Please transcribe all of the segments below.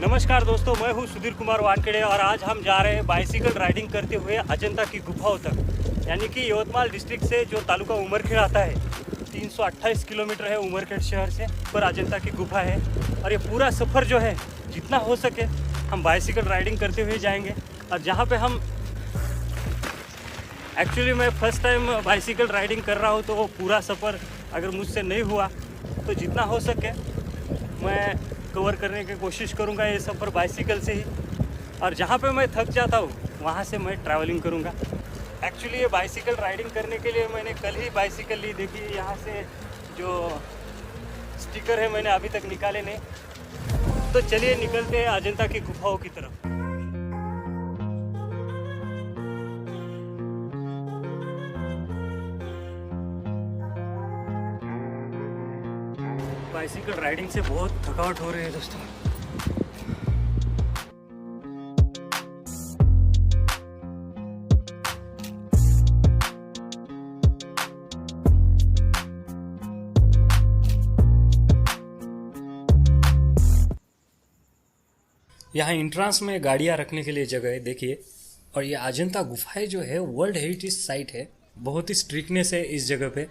नमस्कार दोस्तों, मैं हूं सुधीर कुमार वानखेड़े और आज हम जा रहे हैं बाइसिकल राइडिंग करते हुए अजंता की गुफाओं तक, यानी कि यवतमाल डिस्ट्रिक्ट से जो तालुका उमरखेड़ आता है 328 किलोमीटर है उमरखेड़ शहर से, पर अजंता की गुफा है। और ये पूरा सफ़र जो है जितना हो सके हम बाइसिकल राइडिंग करते हुए जाएंगे। और जहाँ पे हम एक्चुअली मैं फ़र्स्ट टाइम बाइसिकल राइडिंग कर रहा हूँ, तो वो पूरा सफ़र अगर मुझसे नहीं हुआ तो जितना हो सके मैं कवर करने की कोशिश करूँगा ये सफ़र बाइसिकल से ही। और जहाँ पे मैं थक जाता हूँ वहाँ से मैं ट्रैवलिंग करूँगा। एक्चुअली ये बाइसिकल राइडिंग करने के लिए मैंने कल ही बाइसिकल ली। देखिए यहाँ से जो स्टिकर है मैंने अभी तक निकाले नहीं। तो चलिए निकलते हैं अजंता की गुफाओं की तरफ। बाइसिकल राइडिंग से बहुत थकावट हो रही है दोस्तों। यहाँ इंट्रांस में गाड़ियाँ रखने के लिए जगह है, देखिए। और ये अजंता गुफाएं जो है वर्ल्ड हेरिटेज साइट है। बहुत ही स्ट्रिक्टनेस है इस जगह पे।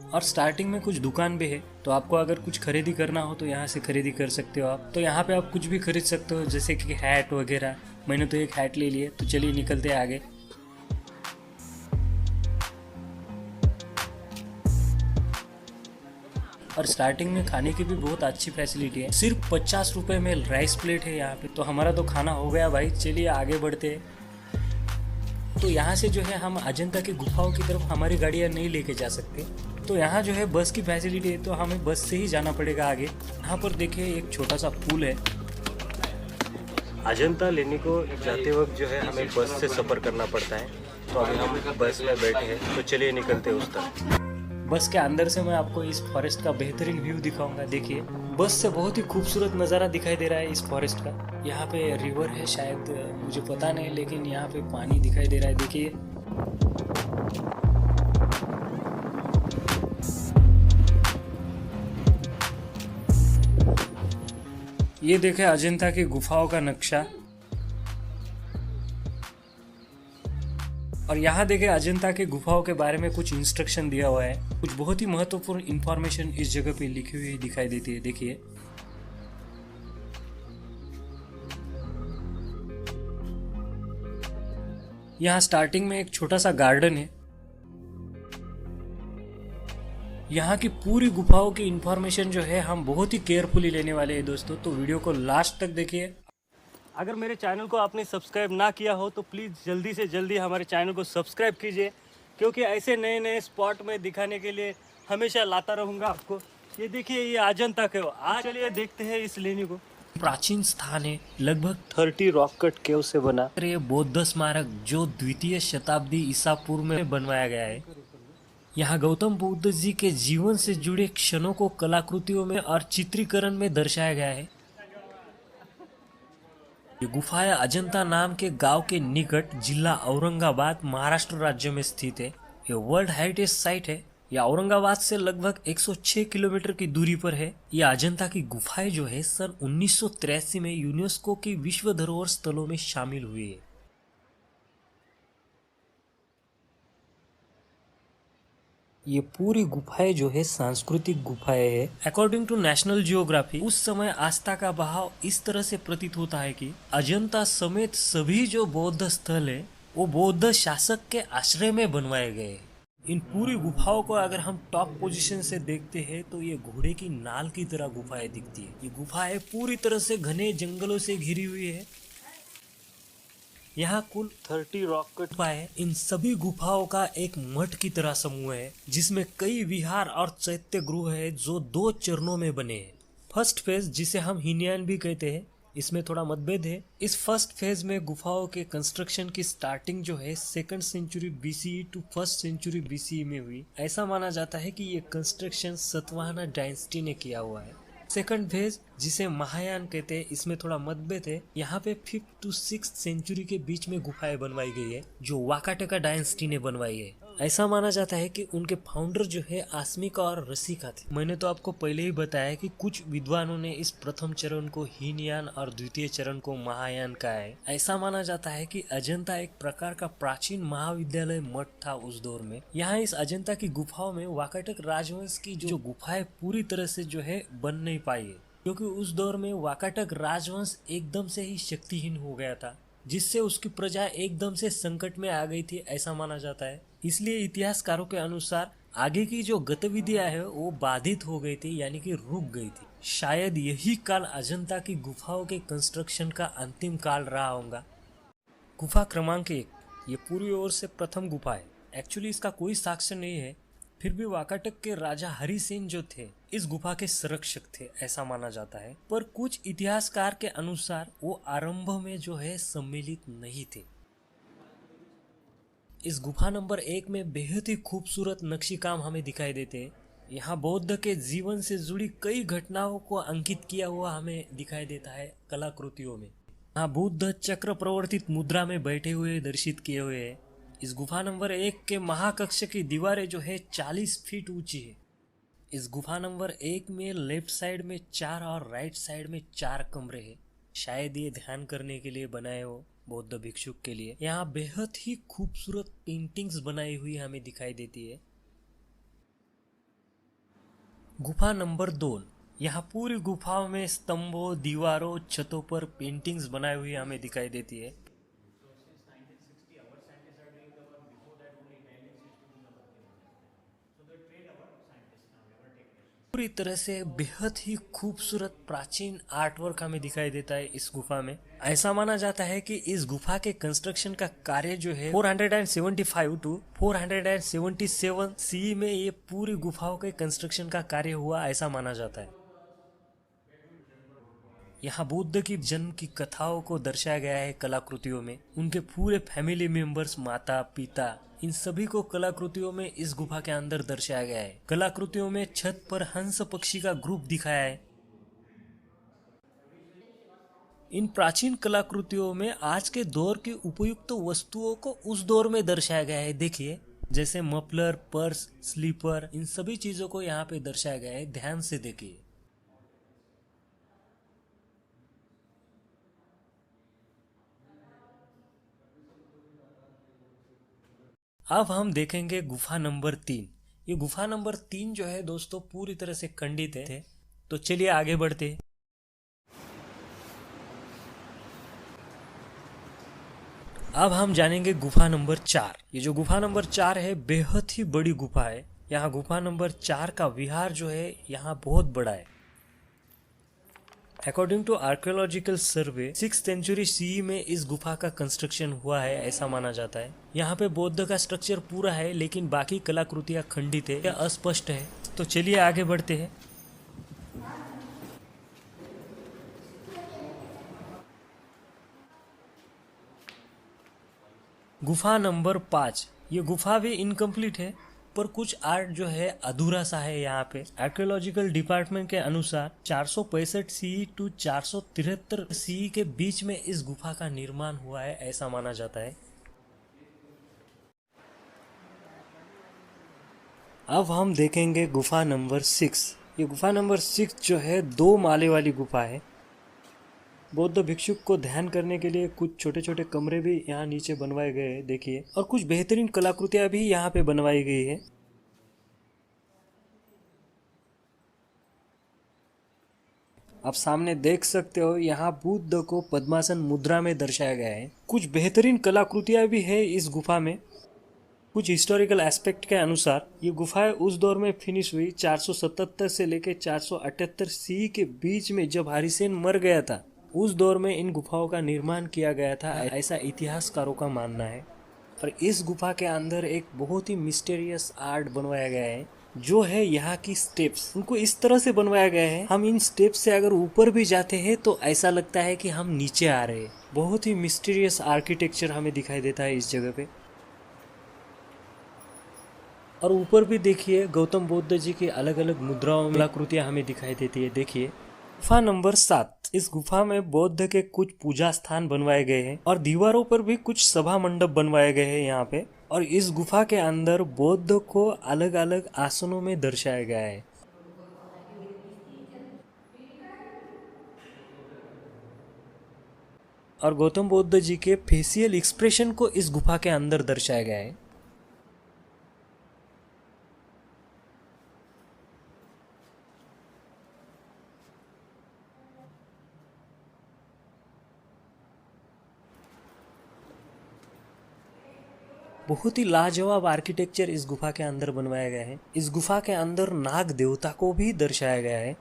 और स्टार्टिंग में कुछ दुकान भी है, तो आपको अगर कुछ खरीदी करना हो तो यहाँ से खरीदी कर सकते हो आप। तो यहाँ पे आप कुछ भी खरीद सकते हो, जैसे कि हैट वगैरह। मैंने तो एक हैट ले लिया। तो चलिए निकलते हैं आगे। और स्टार्टिंग में खाने की भी बहुत अच्छी फैसिलिटी है। सिर्फ 50 रुपए में राइस प्लेट है यहाँ पे। तो हमारा तो खाना हो गया भाई, चलिए आगे बढ़ते हैं। तो यहाँ से जो है हम अजंता की गुफाओं की तरफ हमारी गाड़ियाँ नहीं लेके जा सकते। तो यहाँ जो है बस की फैसिलिटी है, तो हमें बस से ही जाना पड़ेगा आगे। यहाँ पर देखिए एक छोटा सा पुल है। अजंता लेने को जाते वक्त जो है हमें बस से सफ़र करना पड़ता है। तो अभी हम बस में बैठे हैं, तो चलिए निकलते हैं उस तरफ। बस के अंदर से मैं आपको इस फॉरेस्ट का बेहतरीन व्यू दिखाऊंगा। देखिए बस से बहुत ही खूबसूरत नज़ारा दिखाई दे रहा है इस फॉरेस्ट का। यहाँ पे रिवर है शायद, मुझे पता नहीं, लेकिन यहाँ पे पानी दिखाई दे रहा है। देखिए ये देखे अजंता की गुफाओं का नक्शा। और यहाँ देखे अजंता के गुफाओं के बारे में कुछ इंस्ट्रक्शन दिया हुआ है। कुछ बहुत ही महत्वपूर्ण इंफॉर्मेशन इस जगह पे लिखी हुई दिखाई देती है। देखिए यहाँ स्टार्टिंग में एक छोटा सा गार्डन है। यहाँ की पूरी गुफाओं की इंफॉर्मेशन जो है हम बहुत ही केयरफुली लेने वाले हैं दोस्तों। तो वीडियो को लास्ट तक देखिए। अगर मेरे चैनल को आपने सब्सक्राइब ना किया हो तो प्लीज़ जल्दी से जल्दी हमारे चैनल को सब्सक्राइब कीजिए, क्योंकि ऐसे नए नए स्पॉट में दिखाने के लिए हमेशा लाता रहूँगा आपको। ये देखिए ये अजंता केव। आज चलिए देखते हैं इस लेनी को। प्राचीन स्थान है, लगभग 30 रॉक कट केव से बना। ये बौद्ध स्मारक जो द्वितीय शताब्दी ईसा पूर्व में बनवाया गया है। यहाँ गौतम बुद्ध जी के जीवन से जुड़े क्षणों को कलाकृतियों में और चित्रीकरण में दर्शाया गया है। ये गुफाएं अजंता नाम के गांव के निकट जिला औरंगाबाद महाराष्ट्र राज्य में स्थित है। ये वर्ल्ड हेरिटेज साइट है। यह औरंगाबाद से लगभग 106 किलोमीटर की दूरी पर है। यह अजंता की गुफाएं जो है सन 1983 में यूनेस्को की विश्व धरोहर स्थलों में शामिल हुई है। ये पूरी गुफाएं जो है सांस्कृतिक गुफाएं है। अकॉर्डिंग टू नेशनल जियोग्राफी उस समय आस्था का बहाव इस तरह से प्रतीत होता है कि अजंता समेत सभी जो बौद्ध स्थल है वो बौद्ध शासक के आश्रय में बनवाए गए। इन पूरी गुफाओं को अगर हम टॉप पोजीशन से देखते हैं तो ये घोड़े की नाल की तरह गुफाएं दिखती है। ये गुफाएं पूरी तरह से घने जंगलों से घिरी हुई है। यहाँ कुल 30 रॉक कट है। इन सभी गुफाओं का एक मठ की तरह समूह है, जिसमें कई विहार और चैत्य गृह है जो 2 चरणों में बने हैं। फर्स्ट फेज, जिसे हम हीनयान भी कहते हैं, इसमें थोड़ा मतभेद है। इस फर्स्ट फेज में गुफाओं के कंस्ट्रक्शन की स्टार्टिंग जो है 2nd century BCE to 1st century BCE में हुई। ऐसा माना जाता है कि ये कंस्ट्रक्शन सतवाहना डायनेस्टी ने किया हुआ है। सेकंड फेज, जिसे महायान कहते हैं, इसमें थोड़ा मतभेद है। यहाँ पे 5th to 6th सेंचुरी के बीच में गुफाएं बनवाई गई है, जो वाकाटका डायनेस्टी ने बनवाई है। ऐसा माना जाता है कि उनके फाउंडर जो है आस्मिका और रसिका थे। मैंने तो आपको पहले ही बताया कि कुछ विद्वानों ने इस प्रथम चरण को हीनयान और द्वितीय चरण को महायान कहा है। ऐसा माना जाता है कि अजंता एक प्रकार का प्राचीन महाविद्यालय मठ था उस दौर में। यहाँ इस अजंता की गुफाओं में वाकाटक राजवंश की जो गुफाएं पूरी तरह से जो है बन नहीं पाई है, क्योंकि उस दौर में वाकाटक राजवंश एकदम से ही शक्तिहीन हो गया था, जिससे उसकी प्रजा एकदम से संकट में आ गई थी, ऐसा माना जाता है। इसलिए इतिहासकारों के अनुसार आगे की जो गतिविधियां है वो बाधित हो गई थी, यानी कि रुक गई थी। शायद यही काल अजंता की गुफाओं के कंस्ट्रक्शन का अंतिम काल रहा होगा। गुफा क्रमांक 1, ये पूर्वी ओर से प्रथम गुफा है। एक्चुअली इसका कोई साक्ष्य नहीं है, फिर भी वाकाटक के राजा हरिसेन जो थे इस गुफा के संरक्षक थे, ऐसा माना जाता है। पर कुछ इतिहासकार के अनुसार वो आरंभ में जो है सम्मिलित नहीं थे। इस गुफा नंबर 1 में बेहद ही खूबसूरत नक्शी काम हमें दिखाई देते हैं। यहाँ बौद्ध के जीवन से जुड़ी कई घटनाओं को अंकित किया हुआ हमें दिखाई देता है कलाकृतियों में। यहाँ बुद्ध चक्र प्रवर्तित मुद्रा में बैठे हुए दर्शित किए हुए हैं। इस गुफा नंबर 1 के महाकक्ष की दीवारें जो है 40 फीट ऊंची है। इस गुफा नंबर 1 में लेफ्ट साइड में 4 और राइट साइड में 4 कमरे हैं। शायद ये ध्यान करने के लिए बनाए हो बौद्ध भिक्षुक के लिए। यहाँ बेहद ही खूबसूरत पेंटिंग्स बनाई हुई हमें दिखाई देती है। गुफा नंबर 2, यहाँ पूरी गुफाओं में स्तंभों, दीवारों, छतों पर पेंटिंग्स बनाई हुई हमें दिखाई देती है। पूरी तरह से बेहद ही खूबसूरत प्राचीन आर्टवर्क हमें दिखाई देता है इस गुफा में। ऐसा माना जाता है कि इस गुफा के कंस्ट्रक्शन का कार्य जो है 475 टू 477 सी में ये पूरी गुफाओं के कंस्ट्रक्शन का कार्य हुआ, ऐसा माना जाता है। यहाँ बुद्ध की जन्म की कथाओं को दर्शाया गया है कलाकृतियों में। उनके पूरे फैमिली मेंबर्स, माता पिता, इन सभी को कलाकृतियों में इस गुफा के अंदर दर्शाया गया है। कलाकृतियों में छत पर हंस पक्षी का ग्रुप दिखाया है। इन प्राचीन कलाकृतियों में आज के दौर की उपयुक्त वस्तुओं को उस दौर में दर्शाया गया है। देखिए, जैसे मफलर, पर्स, स्लीपर, इन सभी चीजों को यहाँ पे दर्शाया गया है। ध्यान से देखिए। अब हम देखेंगे गुफा नंबर 3। ये गुफा नंबर 3 जो है दोस्तों पूरी तरह से खंडित है। तो चलिए आगे बढ़ते हैं। अब हम जानेंगे गुफा नंबर 4। ये जो गुफा नंबर 4 है बेहद ही बड़ी गुफा है। यहाँ गुफा नंबर 4 का विहार जो है यहाँ बहुत बड़ा है। According to archaeological survey 6th century C में इस गुफा का कंस्ट्रक्शन हुआ है, ऐसा माना जाता है। यहाँ पे बौद्ध का स्ट्रक्चर पूरा है, लेकिन बाकी कलाकृतियां खंडित है या अस्पष्ट है। तो चलिए आगे बढ़ते हैं। गुफा नंबर 5, ये गुफा भी इनकम्प्लीट है, पर कुछ आर्ट जो है अधूरा सा है। यहाँ पे आर्कियोलॉजिकल डिपार्टमेंट के अनुसार 465 सी टू 473 सी के बीच में इस गुफा का निर्माण हुआ है, ऐसा माना जाता है। अब हम देखेंगे गुफा नंबर 6। ये गुफा नंबर 6 जो है 2 माले वाली गुफा है। बौद्ध भिक्षुक को ध्यान करने के लिए कुछ छोटे छोटे कमरे भी यहाँ नीचे बनवाए गए हैं, देखिए, और कुछ बेहतरीन कलाकृतियां भी यहाँ पे बनवाई गई है। आप सामने देख सकते हो यहाँ बुद्ध को पद्मासन मुद्रा में दर्शाया गया है। कुछ बेहतरीन कलाकृतियां भी है इस गुफा में। कुछ हिस्टोरिकल एस्पेक्ट के अनुसार ये गुफाएं उस दौर में फिनिश हुई 477 से लेकर 478 सी के बीच में, जब हरिसेन मर गया था। उस दौर में इन गुफाओं का निर्माण किया गया था, ऐसा इतिहासकारों का मानना है। और इस गुफा के अंदर एक बहुत ही मिस्टीरियस आर्ट बनवाया गया है, जो है यहाँ की स्टेप्स। उनको इस तरह से बनवाया गया है, हम इन स्टेप्स से अगर ऊपर भी जाते हैं तो ऐसा लगता है कि हम नीचे आ रहे हैं। बहुत ही मिस्टीरियस आर्किटेक्चर हमें दिखाई देता है इस जगह पे। और ऊपर भी देखिए, गौतम बुद्ध जी की अलग अलग मुद्राओं में कलाकृतियां हमें दिखाई देती है। देखिए गुफा नंबर 7। इस गुफा में बौद्ध के कुछ पूजा स्थान बनवाए गए हैं और दीवारों पर भी कुछ सभा मंडप बनवाए गए हैं यहाँ पे। और इस गुफा के अंदर बौद्ध को अलग अलग आसनों में दर्शाया गया है। और गौतम बुद्ध जी के फेशियल एक्सप्रेशन को इस गुफा के अंदर दर्शाया गया है। बहुत ही लाजवाब आर्किटेक्चर इस गुफा के अंदर बनवाया गया है। इस गुफा के अंदर नाग देवता को भी दर्शाया गया है।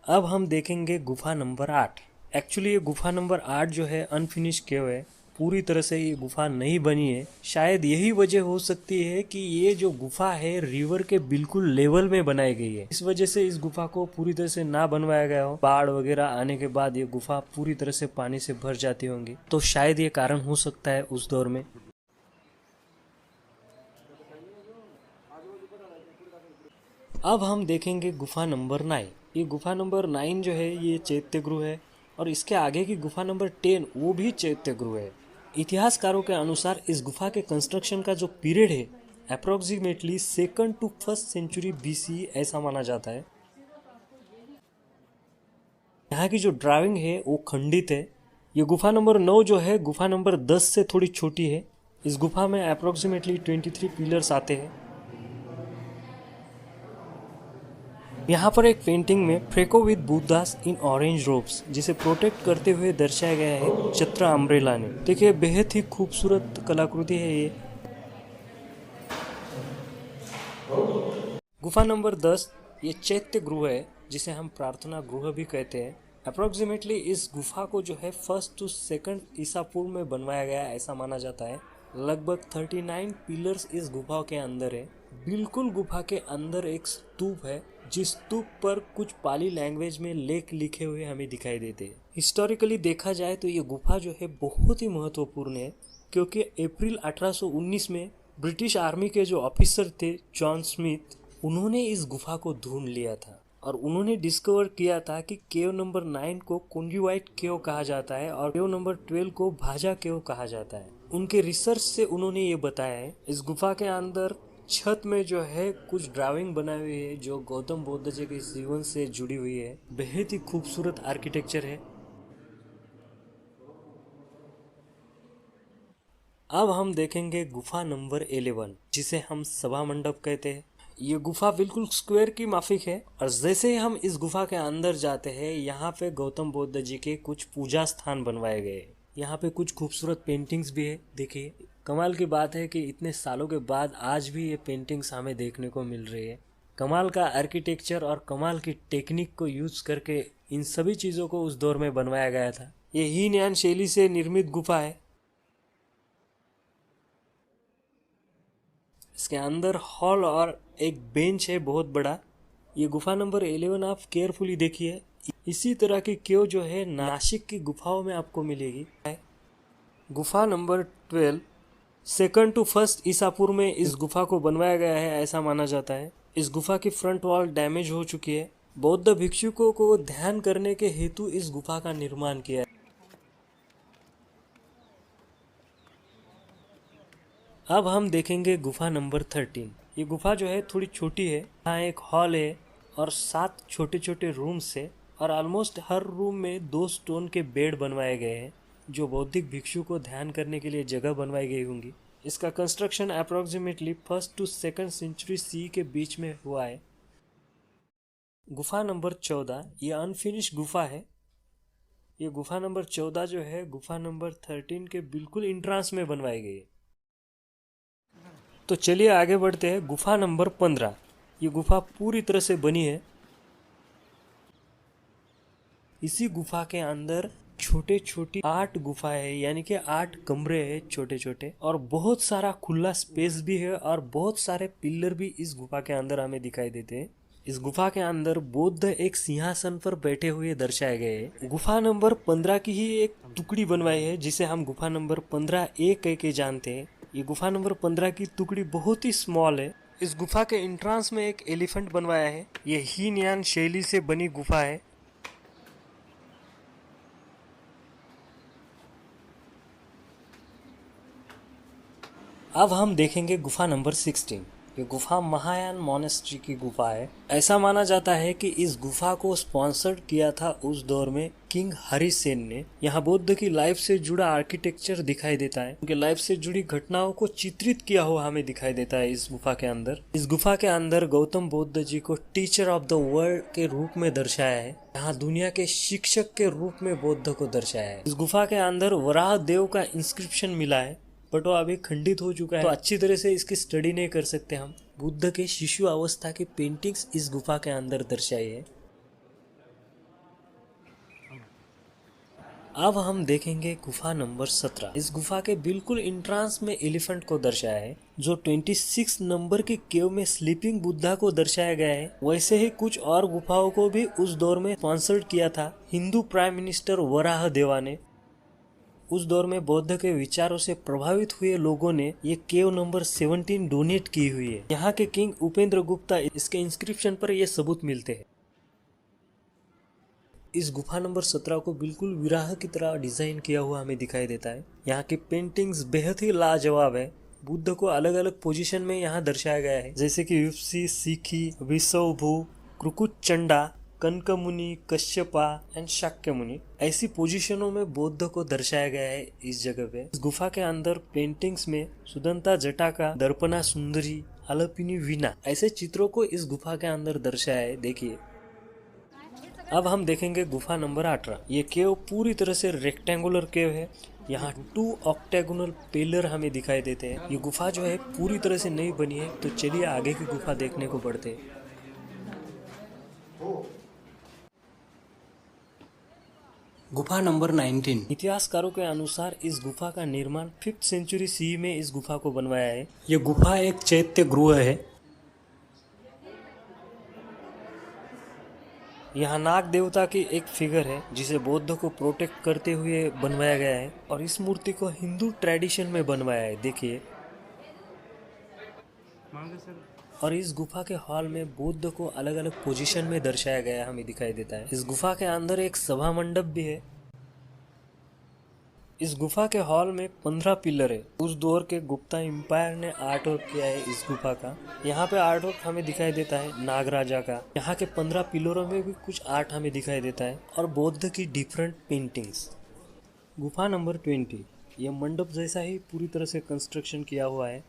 अब हम देखेंगे गुफा नंबर 8। एक्चुअली ये गुफा नंबर 8 जो है अनफिनिश केव है, पूरी तरह से ये गुफा नहीं बनी है। शायद यही वजह हो सकती है कि ये जो गुफा है रिवर के बिल्कुल लेवल में बनाई गई है, इस वजह से इस गुफा को पूरी तरह से ना बनवाया गया हो। बाढ़ वगैरह आने के बाद ये गुफा पूरी तरह से पानी से भर जाती होंगी, तो शायद ये कारण हो सकता है उस दौर में। अब हम देखेंगे गुफा नंबर 9। ये गुफा नंबर 9 जो है ये चैत्य गृह है, और इसके आगे की गुफा नंबर 10 वो भी चैत्य गृह है। इतिहासकारों के अनुसार इस गुफा के कंस्ट्रक्शन का जो पीरियड है approximately 2nd to 1st century BC ऐसा माना जाता है। यहाँ की जो ड्राइंग है वो खंडित है। ये गुफा नंबर 9 जो है गुफा नंबर 10 से थोड़ी छोटी है। इस गुफा में अप्रोक्सीमेटली 23 पिलर्स आते हैं। यहाँ पर एक पेंटिंग में fresco with Buddhas in orange robes जिसे प्रोटेक्ट करते हुए दर्शाया गया है छत्र अम्ब्रेला ने। देखिए बेहद ही खूबसूरत कलाकृति है ये। गुफा नंबर 10 ये चैत्य गृह है जिसे हम प्रार्थना गृह भी कहते हैं। अप्रोक्सीमेटली इस गुफा को जो है 1st to 2nd ईसा पूर्व में बनवाया गया ऐसा माना जाता है। लगभग 39 पिलर्स इस गुफा के अंदर है। बिल्कुल गुफा के अंदर एक स्तूप है जिस स्तूप पर कुछ पाली लैंग्वेज में लेख लिखे हुए हमें दिखाई देते हैं। हिस्टोरिकली देखा जाए तो ये गुफा जो है बहुत ही महत्वपूर्ण है, क्योंकि अप्रैल 1819 में ब्रिटिश आर्मी के जो ऑफिसर थे जॉन स्मिथ, उन्होंने इस गुफा को ढूंढ लिया था और उन्होंने डिस्कवर किया था कि केव नंबर 9 को कोंगीवाइट केव कहा जाता है और केव नंबर 12 को भाजा केव कहा जाता है। उनके रिसर्च से उन्होंने ये बताया है। इस गुफा के अंदर छत में जो है कुछ ड्राइंग बनाई हुई है जो गौतम बुद्ध जी के जीवन से जुड़ी हुई है। बेहद ही खूबसूरत आर्किटेक्चर है। अब हम देखेंगे गुफा नंबर 11 जिसे हम सभा मंडप कहते हैं। ये गुफा बिल्कुल स्क्वायर की माफिक है और जैसे ही हम इस गुफा के अंदर जाते हैं यहाँ पे गौतम बुद्ध जी के कुछ पूजा स्थान बनवाए गए। यहाँ पे कुछ खूबसूरत पेंटिंग्स भी है। देखिए कमाल की बात है कि इतने सालों के बाद आज भी ये पेंटिंग्स हमें देखने को मिल रही है। कमाल का आर्किटेक्चर और कमाल की टेक्निक को यूज करके इन सभी चीज़ों को उस दौर में बनवाया गया था। ये हीनयान शैली से निर्मित गुफा है। इसके अंदर हॉल और एक बेंच है बहुत बड़ा। ये गुफा नंबर 11 आप केयरफुली देखिए। इसी तरह की केव जो है नासिक की गुफाओं में आपको मिलेगी। गुफा नंबर 12 2nd to 1st ईसा पूर्व में इस गुफा को बनवाया गया है ऐसा माना जाता है। इस गुफा की फ्रंट वॉल डैमेज हो चुकी है। बौद्ध भिक्षुकों को ध्यान करने के हेतु इस गुफा का निर्माण किया है। अब हम देखेंगे गुफा नंबर 13। ये गुफा जो है थोड़ी छोटी है। यहाँ एक हॉल है और 7 छोटे छोटे रूम्स है और ऑलमोस्ट हर रूम में 2 स्टोन के बेड बनवाए गए हैं जो बौद्धिक भिक्षु को ध्यान करने के लिए जगह बनवाई गई होंगी। इसका construction approximately 1st to 2nd century CE के बीच में हुआ है। गुफा नंबर 14 ये अनफिनिश गुफा है। ये गुफा नंबर 14 जो है गुफा नंबर 13 के बिल्कुल इंट्रांस में बनवाई गई है। तो चलिए आगे बढ़ते हैं। गुफा नंबर 15। ये गुफा पूरी तरह से बनी है। इसी गुफा के अंदर छोटे छोटी 8 गुफाएं है, यानी कि 8 कमरे हैं छोटे छोटे, और बहुत सारा खुला स्पेस भी है और बहुत सारे पिलर भी इस गुफा के अंदर हमें दिखाई देते हैं। इस गुफा के अंदर बुद्ध एक सिंहासन पर बैठे हुए दर्शाए गए हैं। गुफा नंबर 15 की ही एक टुकड़ी बनवाई है जिसे हम गुफा नंबर 15A कह के जानते हैं। ये गुफा नंबर 15 की टुकड़ी बहुत ही स्मॉल है। इस गुफा के एंट्रेंस में एक एलिफेंट बनवाया है। ये हीनयान शैली से बनी गुफा है। अब हम देखेंगे गुफा नंबर 16। ये गुफा महायान मोनेस्ट्री की गुफा है। ऐसा माना जाता है कि इस गुफा को स्पॉन्सर्ड किया था उस दौर में किंग हरिसेन ने। यहाँ बुद्ध की लाइफ से जुड़ा आर्किटेक्चर दिखाई देता है, उनके लाइफ से जुड़ी घटनाओं को चित्रित किया हुआ हमें दिखाई देता है इस गुफा के अंदर। इस गुफा के अंदर गौतम बुद्ध जी को टीचर ऑफ द वर्ल्ड के रूप में दर्शाया है। यहाँ दुनिया के शिक्षक के रूप में बुद्ध को दर्शाया है। इस गुफा के अंदर वराह देव का इंस्क्रिप्शन मिला है, बट वो अभी खंडित हो चुका है, तो अच्छी तरह से इसकी स्टडी नहीं कर सकते हम। बुद्ध के शिशु अवस्था की पेंटिंग्स इस गुफा के अंदर दर्शाई है। अब हम देखेंगे गुफा नंबर 17। इस गुफा के बिल्कुल इंट्रांस में एलिफेंट को दर्शाया है, जो 26 नंबर की केव में स्लीपिंग बुद्धा को दर्शाया गया है। वैसे ही कुछ और गुफाओं को भी उस दौर में स्पॉन्सर्ड किया था हिंदू प्राइम मिनिस्टर वराह देवा ने। उस दौर में बौद्ध के विचारों से प्रभावित हुए लोगों ने ये केव नंबर 17 डोनेट की हुई है। यहाँ के किंग उपेंद्र गुप्ता इसके इंस्क्रिप्शन पर ये सबूत मिलते हैं। इस गुफा नंबर 17 को बिल्कुल विराह की तरह डिजाइन किया हुआ हमें दिखाई देता है। यहाँ की पेंटिंग्स बेहद ही लाजवाब है। बुद्ध को अलग अलग पोजीशन में यहाँ दर्शाया गया है, जैसे कि विप्सी, सीखी, विसवभू, क्रुकुट चंडा, कनक मुनि, कश्यपा एंड शाक्य मुनि। ऐसी पोजीशनों में बुद्ध को दर्शाया गया है इस जगह पे। इस गुफा के अंदर पेंटिंग्स में सुदंता जटाका, दर्पणा सुंदरी, आलपिनी वीणा ऐसे चित्रों को इस गुफा के अंदर दर्शाया है। देखिए, अब हम देखेंगे गुफा नंबर 18। ये केव पूरी तरह से रेक्टेंगुलर केव है। यहाँ 2 ऑक्टेगोनल पिलर हमें दिखाई देते हैं। ये गुफा जो है पूरी तरह से नहीं बनी है, तो चलिए आगे की गुफा देखने को बढ़ते हैं। गुफा नंबर 19। इतिहासकारों के अनुसार इस गुफा का निर्माण 5th सेंचुरी सी में इस गुफा को बनवाया है। यह गुफा एक चैत्य गृह है। यहाँ नाग देवता की एक फिगर है, जिसे बौद्ध को प्रोटेक्ट करते हुए बनवाया गया है, और इस मूर्ति को हिंदू ट्रेडिशन में बनवाया है। देखिए, और इस गुफा के हॉल में बुद्ध को अलग अलग पोजीशन में दर्शाया गया हमें दिखाई देता है। इस गुफा के अंदर एक सभा मंडप भी है। इस गुफा के हॉल में 15 पिलर है। उस दौर के गुप्ता एम्पायर ने आर्ट वर्क किया है इस गुफा का। यहाँ पे आर्ट वर्क हमें दिखाई देता है नागराजा का। यहाँ के 15 पिलरों में भी कुछ आर्ट हमें दिखाई देता है, और बौद्ध की डिफरेंट पेंटिंग्स। गुफा नंबर 20। यह मंडप जैसा ही पूरी तरह से कंस्ट्रक्शन किया हुआ है।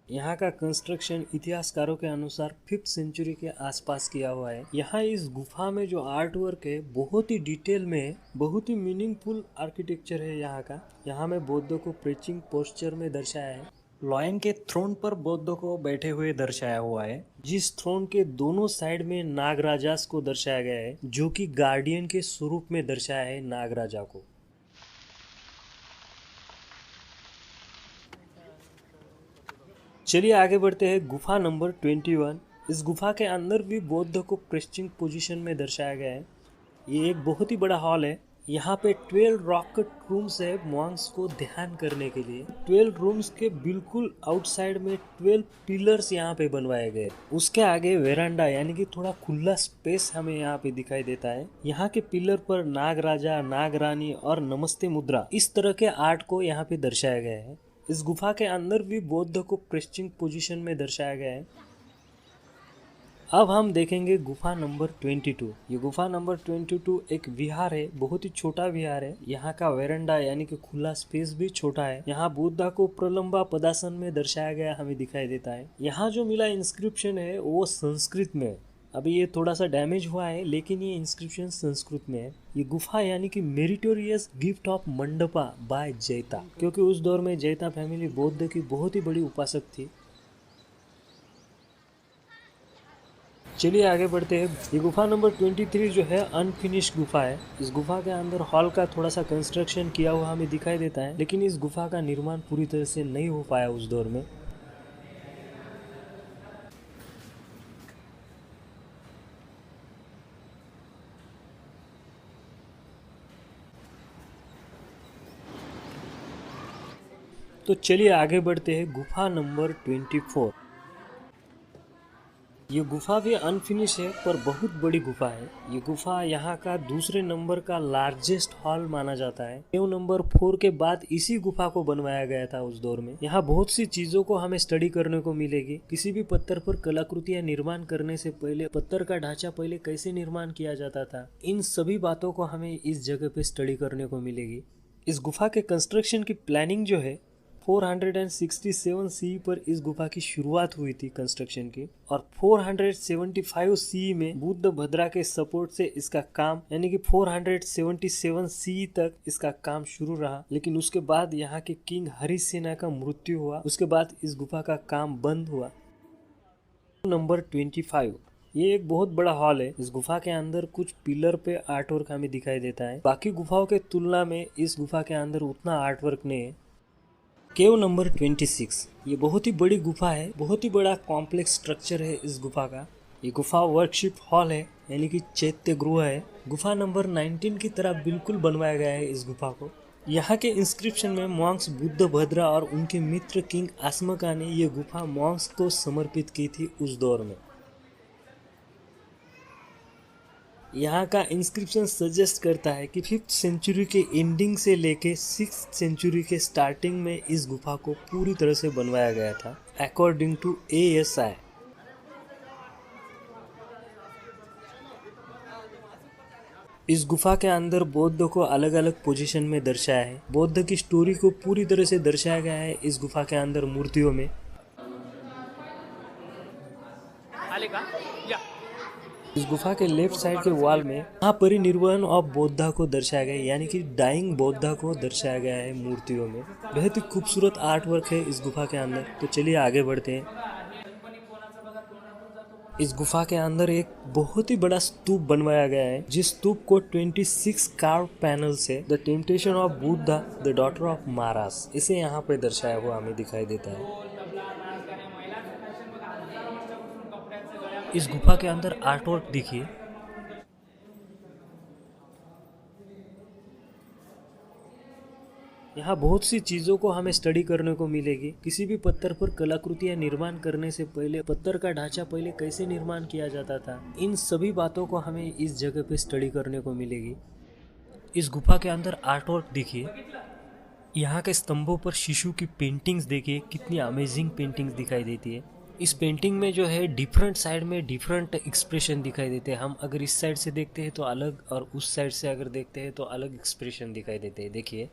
यहाँ का कंस्ट्रक्शन इतिहासकारों के अनुसार 5th सेंचुरी के आसपास किया हुआ है। यहाँ इस गुफा में जो आर्ट वर्क है बहुत ही डिटेल में है, बहुत ही मीनिंगफुल आर्किटेक्चर है यहाँ का। यहाँ में बुद्ध को प्रीचिंग पोस्चर में दर्शाया है। लॉयन के थ्रोन पर बुद्ध को बैठे हुए दर्शाया हुआ है, जिस थ्रोन के दोनों साइड में नागराजास को दर्शाया गया है, जो कि गार्डियन के स्वरूप में दर्शाया है नागराजा को। चलिए आगे बढ़ते हैं। गुफा नंबर 21। इस गुफा के अंदर भी बौद्ध को प्रेस्टिंग पोजीशन में दर्शाया गया है। ये एक बहुत ही बड़ा हॉल है। यहाँ पे 12 रॉकेट रूम्स है मॉन्क्स को ध्यान करने के लिए। 12 रूम्स के बिल्कुल आउटसाइड में 12 पिलर्स यहाँ पे बनवाए गए। उसके आगे वेरांडा यानी कि थोड़ा खुला स्पेस हमें यहाँ पे दिखाई देता है। यहाँ के पिलर पर नागराजा, नागरानी और नमस्ते मुद्रा इस तरह के आर्ट को यहाँ पे दर्शाया गया है। इस गुफा के अंदर भी बौद्ध को प्रेस्टिंग पोजीशन में दर्शाया गया है। अब हम देखेंगे गुफा नंबर 22। ये गुफा नंबर 22 एक विहार है, बहुत ही छोटा विहार है। यहाँ का वेरांडा यानी कि खुला स्पेस भी छोटा है। यहाँ बुद्धा को प्रलंबा पदासन में दर्शाया गया हमें दिखाई देता है। यहाँ जो मिला इंस्क्रिप्शन है वो संस्कृत में है। अभी ये थोड़ा सा डैमेज हुआ है, लेकिन ये इंस्क्रिप्शन संस्कृत में है। ये गुफा यानी कि meritorious gift of mandapa by Jaita, क्योंकि उस दौर में जैता फैमिली बौद्ध की बहुत ही बड़ी उपासक थी। चलिए आगे बढ़ते हैं। ये गुफा नंबर 23 जो है अनफिनिश गुफा है। इस गुफा के अंदर हॉल का थोड़ा सा कंस्ट्रक्शन किया हुआ हमें दिखाई देता है, लेकिन इस गुफा का निर्माण पूरी तरह से नहीं हो पाया उस दौर में। तो चलिए आगे बढ़ते हैं। गुफा नंबर 24। ये गुफा भी अनफिनिश है पर बहुत बड़ी गुफा है। ये गुफा यहाँ का दूसरे नंबर का लार्जेस्ट हॉल माना जाता है। केव नंबर 4 के बाद इसी गुफा को बनवाया गया था उस दौर में। यहाँ बहुत सी चीजों को हमें स्टडी करने को मिलेगी। किसी भी पत्थर पर कलाकृतियाँ निर्माण करने से पहले पत्थर का ढांचा पहले कैसे निर्माण किया जाता था, इन सभी बातों को हमें इस जगह पे स्टडी करने को मिलेगी। इस गुफा के कंस्ट्रक्शन की प्लानिंग जो है 467 सी पर इस गुफा की शुरुआत हुई थी कंस्ट्रक्शन की, और 475 सी में बुद्ध भद्रा के सपोर्ट से इसका काम यानी कि 477 सी तक इसका काम शुरू रहा। लेकिन उसके बाद यहाँ के किंग हरिसेना का मृत्यु हुआ। उसके बाद इस गुफा का काम बंद हुआ। नंबर 25, ये एक बहुत बड़ा हॉल है। इस गुफा के अंदर कुछ पिलर पे आर्ट वर्क हमें दिखाई देता है। बाकी गुफाओं के तुलना में इस गुफा के अंदर उतना आर्ट वर्क नहीं है। केव नंबर 26, ये बहुत ही बड़ी गुफा है। बहुत ही बड़ा कॉम्प्लेक्स स्ट्रक्चर है इस गुफा का। ये गुफा वर्कशिप हॉल है यानी कि चैत्य गृह है। गुफा नंबर 19 की तरह बिल्कुल बनवाया गया है इस गुफा को। यहाँ के इंस्क्रिप्शन में मॉन्क्स बुद्ध भद्रा और उनके मित्र किंग आस्मका ने ये गुफा मॉन्क्स को समर्पित की थी उस दौर में। यहाँ का इंस्क्रिप्शन सजेस्ट करता है कि 5th सेंचुरी के एंडिंग से लेके 6th सेंचुरी के स्टार्टिंग में इस गुफा को पूरी तरह से बनवाया गया था अकॉर्डिंग टू ASI। इस गुफा के अंदर बौद्ध को अलग अलग पोजीशन में दर्शाया है। बौद्ध की स्टोरी को पूरी तरह से दर्शाया गया है इस गुफा के अंदर मूर्तियों में। इस गुफा के लेफ्ट साइड के वॉल में महापरिनिर्वाण ऑफ बौद्धा को दर्शाया गया है यानी कि डाइंग बौद्धा को दर्शाया गया है मूर्तियों में। बेहद ही खूबसूरत आर्ट वर्क है इस गुफा के अंदर। तो चलिए आगे बढ़ते हैं। इस गुफा के अंदर एक बहुत ही बड़ा स्तूप बनवाया गया है, जिस स्तूप को 26 कार्व पैनल से the temptation of Buddha the daughter of Mara's इसे यहाँ पे दर्शाया हुआ हमें दिखाई देता है। इस गुफा के अंदर आर्ट वर्क देखिए। यहाँ बहुत सी चीजों को हमें स्टडी करने को मिलेगी। किसी भी पत्थर पर कलाकृतियां निर्माण करने से पहले पत्थर का ढांचा पहले कैसे निर्माण किया जाता था, इन सभी बातों को हमें इस जगह पे स्टडी करने को मिलेगी। इस गुफा के अंदर आर्ट वर्क देखिए। यहाँ के स्तंभों पर शिशु की पेंटिंग्स देखिए, कितनी अमेजिंग पेंटिंग्स दिखाई देती है। इस पेंटिंग में जो है डिफरेंट साइड में डिफरेंट एक्सप्रेशन दिखाई देते हैं। हम अगर इस साइड से देखते हैं तो अलग, और उस साइड से अगर देखते हैं तो अलग एक्सप्रेशन दिखाई देते हैं। देखिए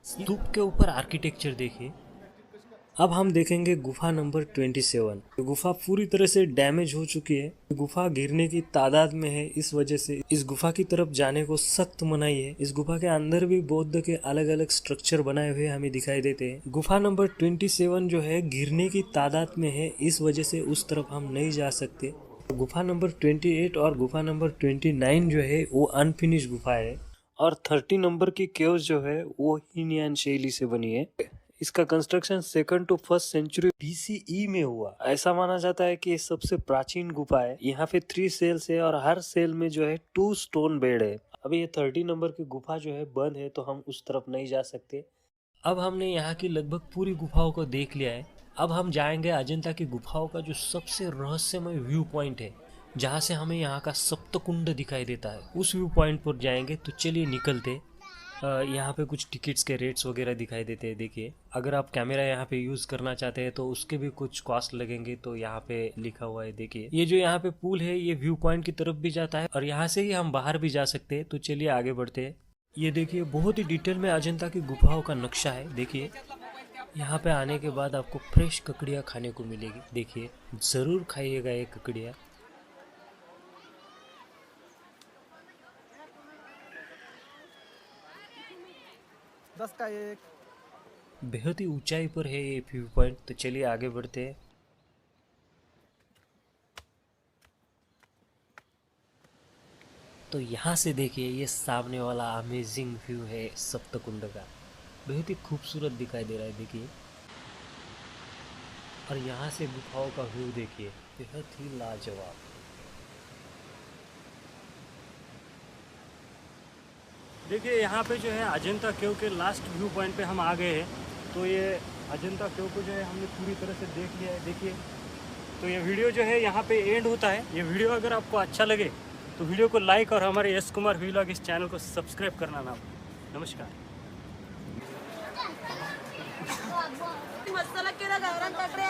स्तूप के ऊपर आर्किटेक्चर देखिए। अब हम देखेंगे गुफा नंबर 27। गुफा पूरी तरह से डैमेज हो चुकी है। गुफा गिरने की तादाद में है, इस वजह से इस गुफा की तरफ जाने को सख्त मनाही है। इस गुफा के अंदर भी बौद्ध के अलग अलग स्ट्रक्चर बनाए हुए हमें दिखाई देते हैं। गुफा नंबर 27 जो है गिरने की तादाद में है, इस वजह से उस तरफ हम नहीं जा सकते। गुफा नंबर 28 और गुफा नंबर 29 जो है वो अनफिनिश गुफा है, और 30 नंबर की केव्स जो है वो हीनियन शैली से बनी है। इसका construction 2nd to 1st century BCE में हुआ। ऐसा माना जाता है कि ये सबसे प्राचीन गुफा है। यहाँ पे 3 सेल्स है और हर सेल में जो है 2 स्टोन बेड है। अभी ये 30 नंबर की गुफा जो है बंद है, तो हम उस तरफ नहीं जा सकते। अब हमने यहाँ की लगभग पूरी गुफाओं को देख लिया है। अब हम जाएंगे अजंता की गुफाओं का जो सबसे रहस्यमय व्यू पॉइंट है, जहाँ से हमें यहाँ का सप्तकुंड दिखाई देता है। उस व्यू पॉइंट पर जाएंगे। तो चलिए निकलते। यहाँ पे कुछ टिकट्स के रेट्स वगैरह दिखाई देते हैं। देखिए, अगर आप कैमरा यहाँ पे यूज़ करना चाहते हैं तो उसके भी कुछ कॉस्ट लगेंगे, तो यहाँ पे लिखा हुआ है। देखिए, ये जो यहाँ पे पूल है ये व्यू पॉइंट की तरफ भी जाता है, और यहाँ से ही हम बाहर भी जा सकते हैं। तो चलिए आगे बढ़ते हैं। ये देखिए, बहुत ही डिटेल में अजंता की गुफाओं का नक्शा है। देखिए, यहाँ पे आने के बाद आपको फ्रेश ककड़ियाँ खाने को मिलेगी। देखिए, ज़रूर खाइएगा ये ककड़ियाँ। बेहद ही ऊंचाई पर है ये व्यू पॉइंट। तो चलिए आगे बढ़ते हैं। तो यहाँ से देखिए, ये सामने वाला अमेजिंग व्यू है सप्तकुंड का। बेहद ही खूबसूरत दिखाई दे रहा है। देखिए, और यहाँ से गुफाओं का व्यू देखिए, बेहद ही लाजवाब। देखिए, यहाँ पे जो है अजंता केव के लास्ट व्यू पॉइंट पे हम आ गए हैं। तो ये अजंता केव को जो है हमने पूरी तरह से देख लिया है। देखिए, तो ये वीडियो जो है यहाँ पे एंड होता है। ये वीडियो अगर आपको अच्छा लगे तो वीडियो को लाइक और हमारे यश कुमार व्लॉग इस चैनल को सब्सक्राइब करना ना भूलें। नमस्कार। मसाला केला गावरान काढ रे